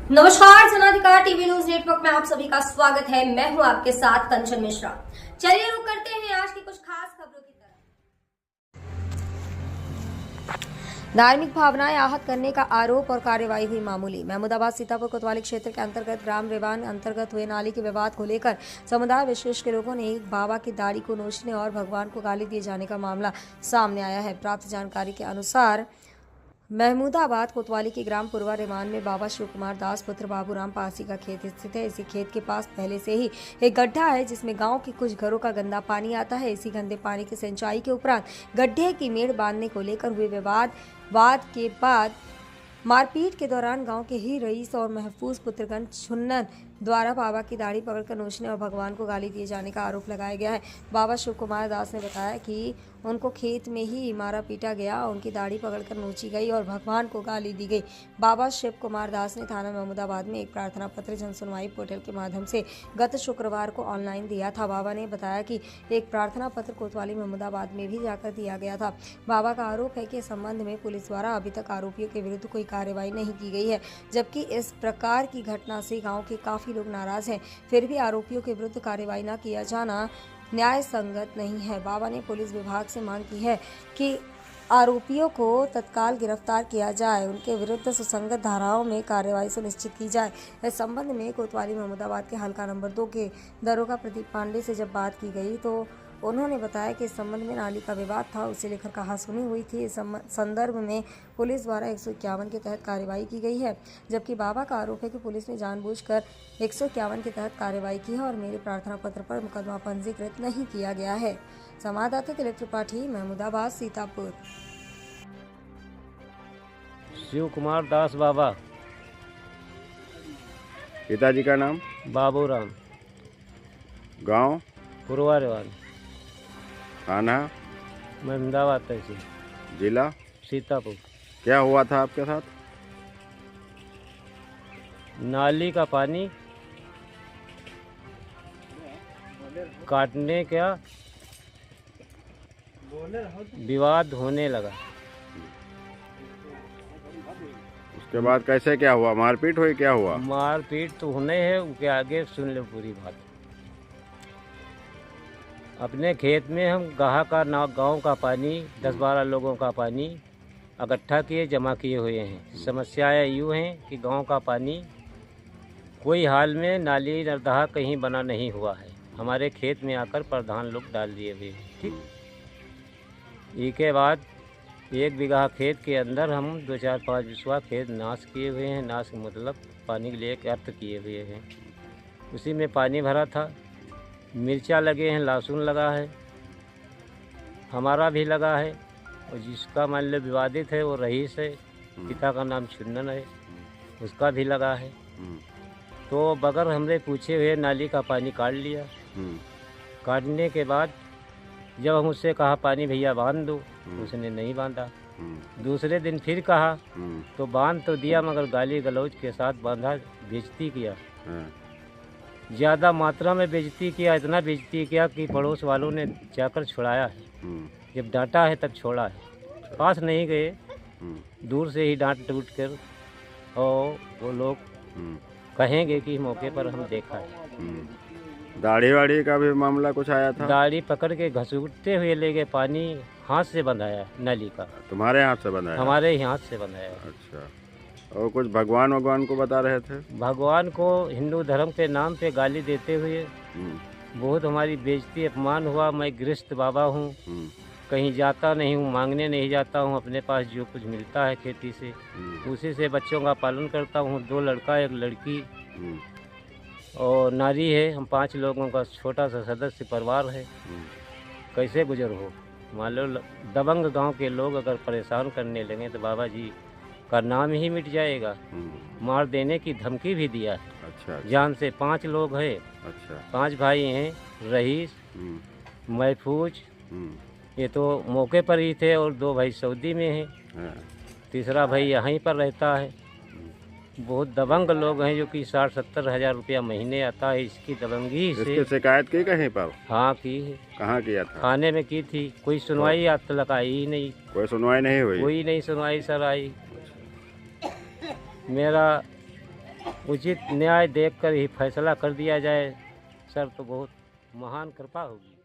नमस्कार, जनाधिकार TV news network में आप सभी का स्वागत है। मैं हूं आपके साथ कंचन मिश्रा। चलिए रुक करते हैं आज की कुछ खास खबरों की तरफ। धार्मिक भावनाएं आहत करने का आरोप और कार्यवाही हुई मामूली। महमूदाबाद सीतापुर कोतवाली क्षेत्र के अंतर्गत ग्राम रेवान अंतर्गत हुए नाली के विवाद को लेकर समुदाय विशेष के लोगों ने एक बाबा की दाढ़ी को नोचने और भगवान को गाली दिए जाने का मामला सामने आया है। प्राप्त जानकारी के अनुसार महमूदाबाद कोतवाली के ग्राम पुरवा रेवान में बाबा शिव कुमार दास पुत्र बाबूराम पासी का खेत स्थित है। इसी खेत के पास पहले से ही एक गड्ढा है जिसमें गांव के कुछ घरों का गंदा पानी आता है। इसी गंदे पानी की सिंचाई के उपरांत गड्ढे की मेड़ बांधने को लेकर हुए वाद के बाद मारपीट के दौरान गांव के ही रईस और महफूज पुत्रगण छुन्नन द्वारा बाबा की दाढ़ी पकड़कर नोचने और भगवान को गाली दिए जाने का आरोप लगाया गया है। बाबा शिव कुमार दास ने बताया कि उनको खेत में ही मारा पीटा गया, उनकी दाढ़ी पकड़कर नोची गई और भगवान को गाली दी गई। बाबा शिव कुमार दास ने थाना महमूदाबाद में एक प्रार्थना पत्र जन सुनवाई पोर्टल के माध्यम से गत शुक्रवार को ऑनलाइन दिया था। बाबा ने बताया कि एक प्रार्थना पत्र कोतवाली महमूदाबाद में भी जाकर दिया गया था। बाबा का आरोप है कि इस संबंध में पुलिस द्वारा अभी तक आरोपियों के विरुद्ध कोई कार्रवाई नहीं की गई है, जबकि इस प्रकार की घटना से गाँव के काफी लोग नाराज हैं। फिर भी आरोपियों के विरुद्ध कार्रवाई न किया जाना न्याय संगत नहीं है। बाबा ने पुलिस विभाग से मांग की है कि आरोपियों को तत्काल गिरफ्तार किया जाए, उनके विरुद्ध सुसंगत धाराओं में कार्रवाई सुनिश्चित की जाए। इस संबंध में कोतवाली महमूदाबाद के हल्का नंबर 2 के दरोगा प्रदीप पांडे से जब बात की गई तो उन्होंने बताया कि इस संबंध में नाली का विवाद था, उसे लेकर कहासुनी हुई थी। इस संदर्भ में पुलिस द्वारा 151 के तहत कार्रवाई की गई है, जबकि बाबा का आरोप है कि पुलिस ने जानबूझकर 151 के तहत कार्रवाई की है और मेरे प्रार्थना पत्र पर मुकदमा पंजीकृत नहीं किया गया है। संवाददाता दिलीप त्रिपाठी, महमूदाबाद, सीतापुर। शिव कुमार दास बाबा। पिताजी का नाम? बाबूराम। गांव? पुरवा रेवान। थाना? महमूदाबाद तहसील। जिला? सीतापुर। क्या हुआ था आपके साथ? नाली का पानी काटने का विवाद होने लगा। उसके बाद कैसे क्या हुआ? मारपीट हुई? क्या हुआ? मारपीट तो होने है, उसके आगे सुन लो पूरी बात। अपने खेत में हम गांव का पानी 10-12 लोगों का पानी इकट्ठा किए जमा किए हुए हैं। समस्याएं यूँ हैं कि गांव का पानी कोई हाल में नाली नर्दहा कहीं बना नहीं हुआ है, हमारे खेत में आकर प्रधान लोग डाल दिए हुए हैं। ठीक, इसके बाद 1 बीघा खेत के अंदर हम 2-4-5 बिस्वा खेत नाश किए हुए हैं। नाश मतलब पानी के लिए अर्थ किए हुए हैं। उसी में पानी भरा था, मिर्चा लगे हैं, लहसुन लगा है, हमारा भी लगा है, और जिसका मान लो विवादित है वो रईस है, पिता का नाम छुन्नन है, उसका भी लगा है। तो बगैर हमने पूछे हुए नाली का पानी काट लिया। काटने के बाद जब हम उससे कहा पानी भैया बांध दो, उसने नहीं बांधा। दूसरे दिन फिर कहा तो बांध तो दिया, मगर गाली गलौज के साथ बांधा, बेइज्जती किया, ज़्यादा मात्रा में बेइज्जती किया। इतना बेइज्जती किया कि पड़ोस वालों ने जाकर छुड़ाया है। जब डांटा है तब छोड़ा है, पास नहीं गए, दूर से ही डांट डूट कर, और वो लोग कहेंगे कि मौके पर हम देखा है। दाढ़ी वाड़ी का भी मामला कुछ आया था? दाढ़ी पकड़ के घसीटते हुए ले गए, पानी हाथ से बंधाया नाली का। तुम्हारे हाथ से बंधाया? हमारे ही हाथ से बंधाया। अच्छा, और कुछ भगवान को बता रहे थे? भगवान को हिंदू धर्म के नाम पे गाली देते हुए बहुत हमारी बेइज्जती अपमान हुआ। मैं गृहस्थ बाबा हूँ, कहीं जाता नहीं हूँ, मांगने नहीं जाता हूँ, अपने पास जो कुछ मिलता है खेती से उसी से बच्चों का पालन करता हूँ। 2 लड़का 1 लड़की और नारी है। हम 5 लोगों का छोटा सा सदस्य परिवार है। कैसे गुजर हो? मान लो दबंग गांव के लोग अगर परेशान करने लगे तो बाबा जी का नाम ही मिट जाएगा। मार देने की धमकी भी दिया है। अच्छा। जान से 5 लोग हैं। अच्छा। 5 भाई हैं, रईस, महफूज, ये तो मौके पर ही थे, और 2 भाई सऊदी में हैं, तीसरा भाई यहीं पर रहता है। बहुत दबंग लोग हैं जो कि 60-70 हज़ार रुपया महीने आता है। इसकी दबंगी से इसकी शिकायत की कहीं पर? हाँ की है। कहाँ किया था? थाने में की थी, कोई सुनवाई आज तक आई ही नहीं। कोई सुनवाई नहीं हुई? कोई नहीं सुनवाई सर आई। मेरा उचित न्याय देखकर ही फैसला कर दिया जाए सर, तो बहुत महान कृपा होगी।